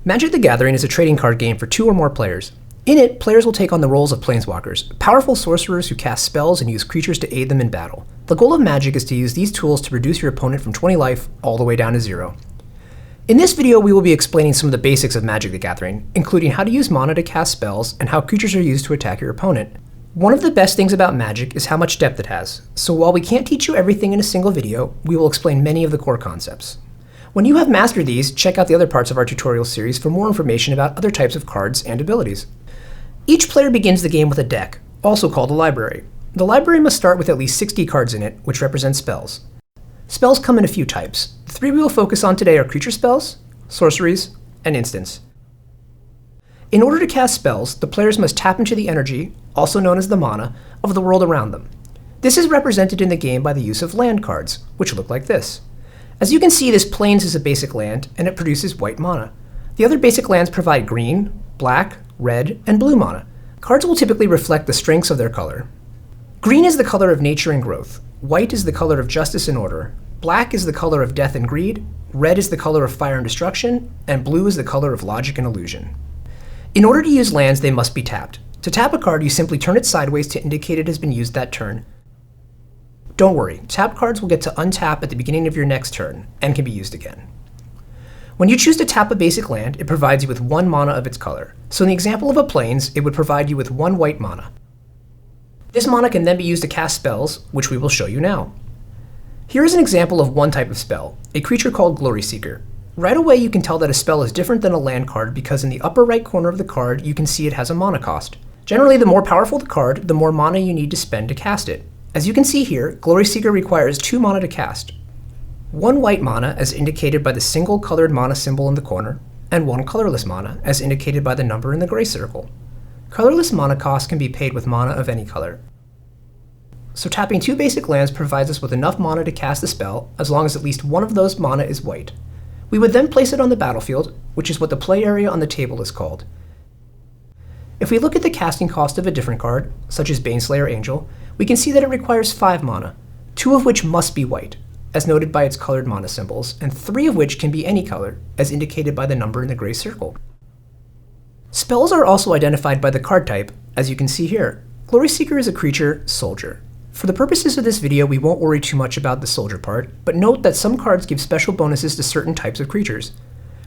Magic the Gathering is a trading card game for 2 or more players. In it, players will take on the roles of Planeswalkers, powerful sorcerers who cast spells and use creatures to aid them in battle. The goal of Magic is to use these tools to reduce your opponent from 20 life all the way down to 0. In this video, we will be explaining some of the basics of Magic the Gathering, including how to use mana to cast spells and how creatures are used to attack your opponent. One of the best things about Magic is how much depth it has, so while we can't teach you everything in a single video, we will explain many of the core concepts. When you have mastered these, check out the other parts of our tutorial series for more information about other types of cards and abilities. Each player begins the game with a deck, also called a library. The library must start with at least 60 cards in it, which represent spells. Spells come in a few types. The 3 we will focus on today are creature spells, sorceries, and instants. In order to cast spells, the players must tap into the energy, also known as the mana, of the world around them. This is represented in the game by the use of land cards, which look like this. As you can see, this Plains is a basic land, and it produces white mana. The other basic lands provide green, black, red, and blue mana. Cards will typically reflect the strengths of their color. Green is the color of nature and growth. White is the color of justice and order. Black is the color of death and greed. Red is the color of fire and destruction. And blue is the color of logic and illusion. In order to use lands, they must be tapped. To tap a card, you simply turn it sideways to indicate it has been used that turn. Don't worry, tapped cards will get to untap at the beginning of your next turn, and can be used again. When you choose to tap a basic land, it provides you with 1 mana of its color. So in the example of a Plains, it would provide you with 1 white mana. This mana can then be used to cast spells, which we will show you now. Here is an example of one type of spell, a creature called Glory Seeker. Right away you can tell that a spell is different than a land card because in the upper right corner of the card you can see it has a mana cost. Generally, the more powerful the card, the more mana you need to spend to cast it. As you can see here, Glory Seeker requires 2 mana to cast. 1 white mana, as indicated by the single colored mana symbol in the corner, and 1 colorless mana, as indicated by the number in the gray circle. Colorless mana cost can be paid with mana of any color. So tapping 2 basic lands provides us with enough mana to cast the spell, as long as at least one of those mana is white. We would then place it on the battlefield, which is what the play area on the table is called. If we look at the casting cost of a different card, such as Baneslayer Angel, we can see that it requires 5 mana, 2 of which must be white, as noted by its colored mana symbols, and 3 of which can be any color, as indicated by the number in the gray circle. Spells are also identified by the card type, as you can see here. Glory Seeker is a creature, Soldier. For the purposes of this video, we won't worry too much about the Soldier part, but note that some cards give special bonuses to certain types of creatures.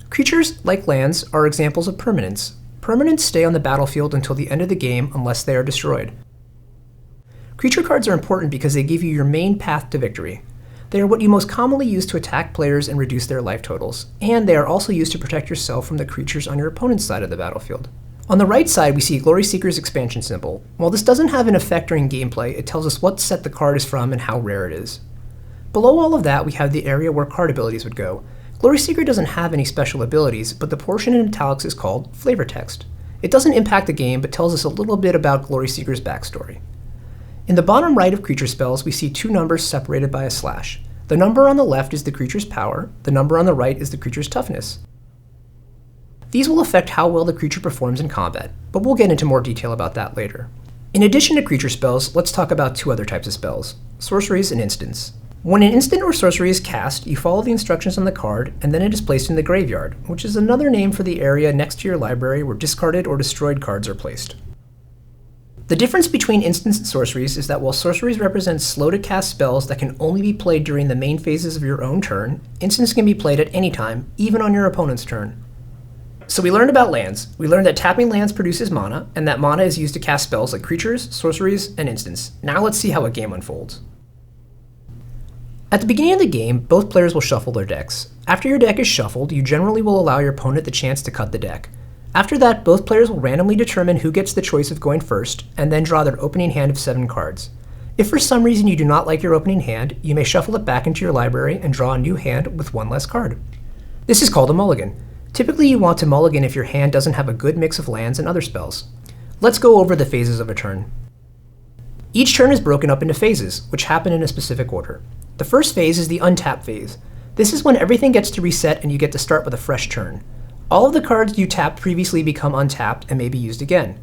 Creatures, like lands, are examples of permanents. Permanents stay on the battlefield until the end of the game unless they are destroyed. Creature cards are important because they give you your main path to victory. They are what you most commonly use to attack players and reduce their life totals, and they are also used to protect yourself from the creatures on your opponent's side of the battlefield. On the right side, we see Glory Seeker's expansion symbol. While this doesn't have an effect during gameplay, it tells us what set the card is from and how rare it is. Below all of that, we have the area where card abilities would go. Glory Seeker doesn't have any special abilities, but the portion in italics is called flavor text. It doesn't impact the game, but tells us a little bit about Glory Seeker's backstory. In the bottom right of creature spells, we see 2 numbers separated by a slash. The number on the left is the creature's power, the number on the right is the creature's toughness. These will affect how well the creature performs in combat, but we'll get into more detail about that later. In addition to creature spells, let's talk about 2 other types of spells, sorceries and instants. When an instant or sorcery is cast, you follow the instructions on the card, and then it is placed in the graveyard, which is another name for the area next to your library where discarded or destroyed cards are placed. The difference between instants and sorceries is that while sorceries represent slow-to-cast spells that can only be played during the main phases of your own turn, instants can be played at any time, even on your opponent's turn. So we learned about lands. We learned that tapping lands produces mana, and that mana is used to cast spells like creatures, sorceries, and instants. Now let's see how a game unfolds. At the beginning of the game, both players will shuffle their decks. After your deck is shuffled, you generally will allow your opponent the chance to cut the deck. After that, both players will randomly determine who gets the choice of going first, and then draw their opening hand of 7 cards. If for some reason you do not like your opening hand, you may shuffle it back into your library and draw a new hand with 1 less card. This is called a mulligan. Typically you want to mulligan if your hand doesn't have a good mix of lands and other spells. Let's go over the phases of a turn. Each turn is broken up into phases, which happen in a specific order. The first phase is the untap phase. This is when everything gets to reset and you get to start with a fresh turn. All of the cards you tapped previously become untapped and may be used again.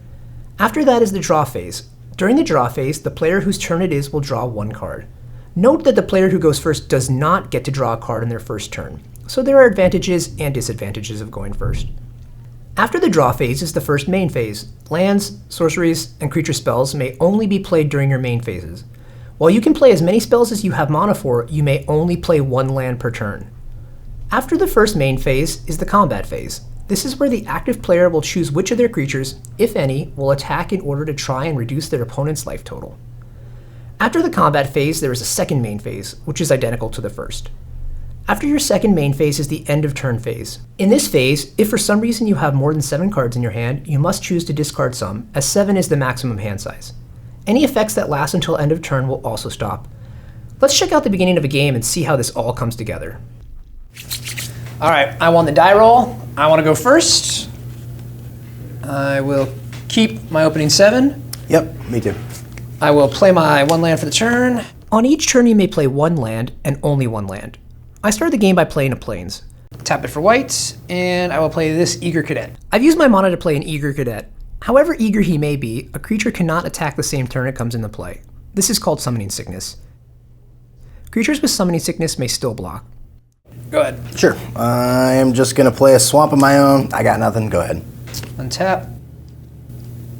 After that is the draw phase. During the draw phase, the player whose turn it is will draw 1 card. Note that the player who goes first does not get to draw a card in their first turn, so there are advantages and disadvantages of going first. After the draw phase is the first main phase. Lands, sorceries, and creature spells may only be played during your main phases. While you can play as many spells as you have mana for, you may only play one land per turn. After the first main phase is the combat phase. This is where the active player will choose which of their creatures, if any, will attack in order to try and reduce their opponent's life total. After the combat phase, there is a second main phase, which is identical to the first. After your second main phase is the end of turn phase. In this phase, if for some reason you have more than 7 cards in your hand, you must choose to discard some, as 7 is the maximum hand size. Any effects that last until end of turn will also stop. Let's check out the beginning of a game and see how this all comes together. Alright, I won the die roll. I want to go first. I will keep my opening 7. Yep, me too. I will play my 1 land for the turn. On each turn you may play 1 land and only 1 land. I start the game by playing a Plains. Tap it for white, and I will play this Eager Cadet. I've used my mana to play an Eager Cadet. However eager he may be, a creature cannot attack the same turn it comes into play. This is called Summoning Sickness. Creatures with Summoning Sickness may still block. Go ahead. Sure. I am just going to play a swamp of my own. I got nothing. Go ahead. Untap.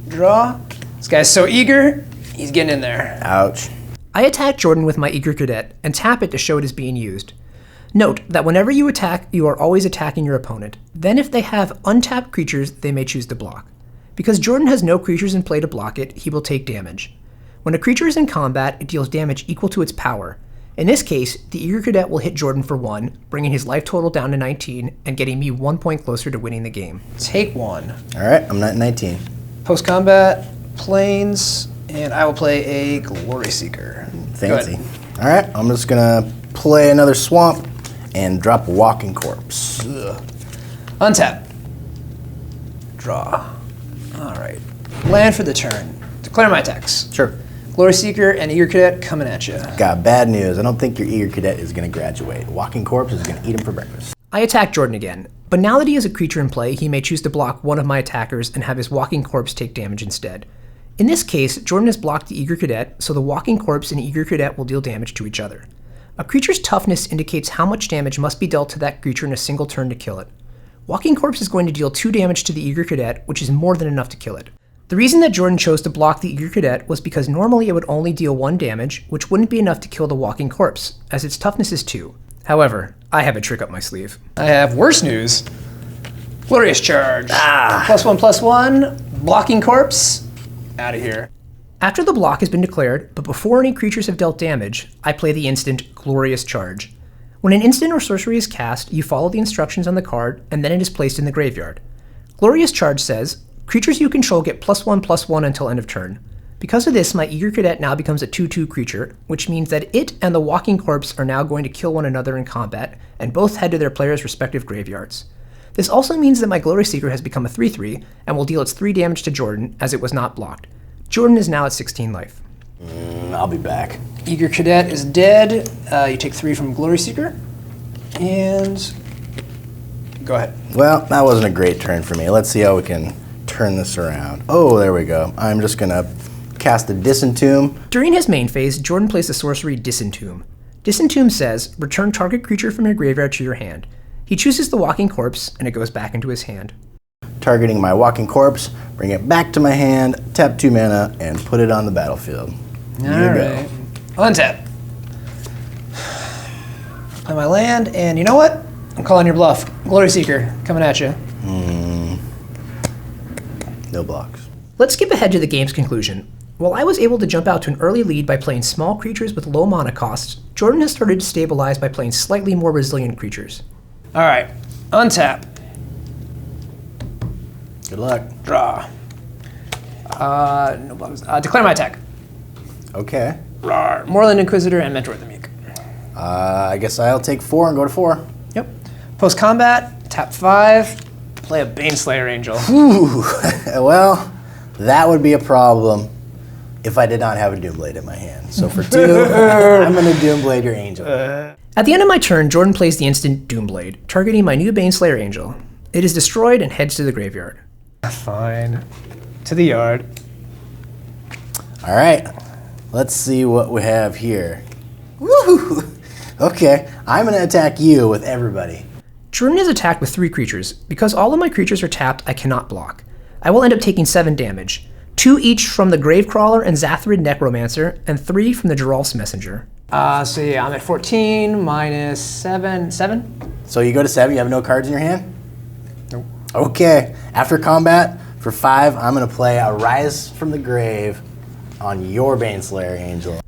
Draw. This guy's so eager, he's getting in there. Ouch. I attack Jordan with my Eager Cadet and tap it to show it is being used. Note that whenever you attack, you are always attacking your opponent. Then if they have untapped creatures, they may choose to block. Because Jordan has no creatures in play to block it, he will take damage. When a creature is in combat, it deals damage equal to its power. In this case, the Eager Cadet will hit Jordan for 1, bringing his life total down to 19 and getting me 1 point closer to winning the game. Take 1. Alright, I'm not 19. Post-combat, Plains, and I will play a Glory Seeker. Fancy. Alright, I'm just going to play another swamp and drop a Walking Corpse. Ugh. Untap. Draw. Alright. Land for the turn. Declare my attacks. Sure. Glory Seeker and Eager Cadet coming at you. Got bad news. I don't think your Eager Cadet is going to graduate. Walking Corpse is going to eat him for breakfast. I attack Jordan again, but now that he has a creature in play, he may choose to block one of my attackers and have his Walking Corpse take damage instead. In this case, Jordan has blocked the Eager Cadet, so the Walking Corpse and Eager Cadet will deal damage to each other. A creature's toughness indicates how much damage must be dealt to that creature in a single turn to kill it. Walking Corpse is going to deal 2 damage to the Eager Cadet, which is more than enough to kill it. The reason that Jordan chose to block the Eager Cadet was because normally it would only deal 1 damage, which wouldn't be enough to kill the Walking Corpse, as its toughness is 2. However, I have a trick up my sleeve. I have worse news. Glorious Charge. +1/+1, Blocking Corpse, out of here. After the block has been declared, but before any creatures have dealt damage, I play the instant Glorious Charge. When an instant or sorcery is cast, you follow the instructions on the card, and then it is placed in the graveyard. Glorious Charge says, creatures you control get +1/+1 until end of turn. Because of this, my Eager Cadet now becomes a 2/2 creature, which means that it and the Walking Corpse are now going to kill one another in combat, and both head to their players' respective graveyards. This also means that my Glory Seeker has become a 3/3, and will deal its 3 damage to Jordan, as it was not blocked. Jordan is now at 16 life. I'll be back. Eager Cadet is dead. You take 3 from Glory Seeker. And go ahead. Well, that wasn't a great turn for me. Let's see how we can turn this around. Oh, there we go. I'm just going to cast a Disentomb. During his main phase, Jordan plays the sorcery Disentomb. Disentomb says, return target creature from your graveyard to your hand. He chooses the Walking Corpse, and it goes back into his hand. Targeting my Walking Corpse, bring it back to my hand, tap 2 mana, and put it on the battlefield. Alright. Untap. Play my land, and you know what? I'm calling your bluff. Glory Seeker, coming at you. No blocks. Let's skip ahead to the game's conclusion. While I was able to jump out to an early lead by playing small creatures with low mana costs, Jordan has started to stabilize by playing slightly more resilient creatures. Alright, untap. Good luck. Draw. No blocks. Declare my attack. Okay. Rawr. Moorland Inquisitor and Mentor of the Meek. I guess I'll take 4 and go to 4. Yep. Post combat, tap 5, play a Baneslayer Angel. Ooh, well, that would be a problem if I did not have a Doomblade in my hand. So for 2, I'm going to Doomblade your Angel. At the end of my turn, Jordan plays the instant Doomblade, targeting my new Baneslayer Angel. It is destroyed and heads to the graveyard. Fine. To the yard. All right, let's see what we have here. Woo! Okay, I'm going to attack you with everybody. Jordan is attacked with 3 creatures. Because all of my creatures are tapped, I cannot block. I will end up taking 7 damage, 2 each from the Gravecrawler and Zathrid Necromancer, and 3 from the Geralf's Messenger. So yeah, I'm at 14 minus 7. 7? So you go to 7, you have no cards in your hand? Nope. Okay, after combat, for 5, I'm going to play a Rise from the Grave on your Baneslayer Angel.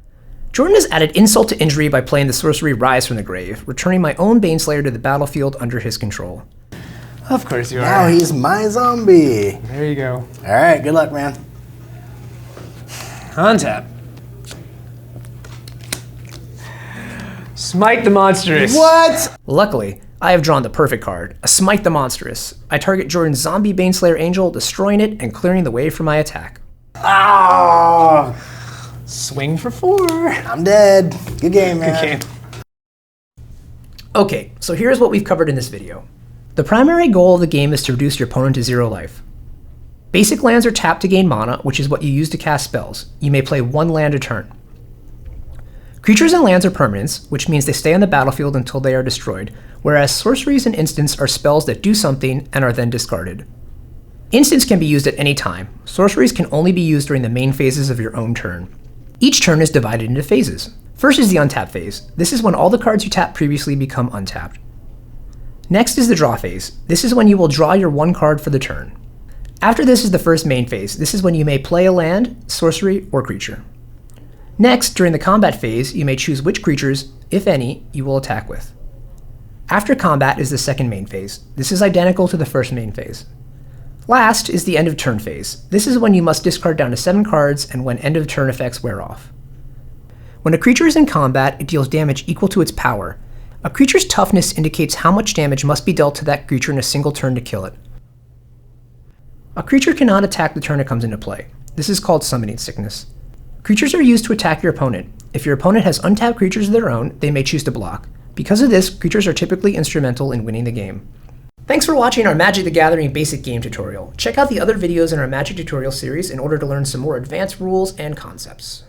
Jordan has added insult to injury by playing the sorcery Rise from the Grave, returning my own Baneslayer to the battlefield under his control. Of course you are. Now he's my zombie. There you go. All right, good luck, man. Untap. Smite the Monstrous. What? Luckily, I have drawn the perfect card, a Smite the Monstrous. I target Jordan's zombie Baneslayer Angel, destroying it and clearing the way for my attack. Oh, Swing for 4. I'm dead. Good game, man. Good game. Okay, so here's what we've covered in this video. The primary goal of the game is to reduce your opponent to 0 life. Basic lands are tapped to gain mana, which is what you use to cast spells. You may play 1 land a turn. Creatures and lands are permanents, which means they stay on the battlefield until they are destroyed, whereas sorceries and instants are spells that do something and are then discarded. Instants can be used at any time. Sorceries can only be used during the main phases of your own turn. Each turn is divided into phases. First is the untap phase. This is when all the cards you tapped previously become untapped. Next is the draw phase. This is when you will draw your 1 card for the turn. After this is the first main phase. This is when you may play a land, sorcery, or creature. Next, during the combat phase, you may choose which creatures, if any, you will attack with. After combat is the second main phase. This is identical to the first main phase. Last is the end of turn phase. This is when you must discard down to 7 cards and when end of turn effects wear off. When a creature is in combat, it deals damage equal to its power. A creature's toughness indicates how much damage must be dealt to that creature in a single turn to kill it. A creature cannot attack the turn it comes into play. This is called summoning sickness. Creatures are used to attack your opponent. If your opponent has untapped creatures of their own, they may choose to block. Because of this, creatures are typically instrumental in winning the game. Thanks for watching our Magic the Gathering basic game tutorial. Check out the other videos in our Magic tutorial series in order to learn some more advanced rules and concepts.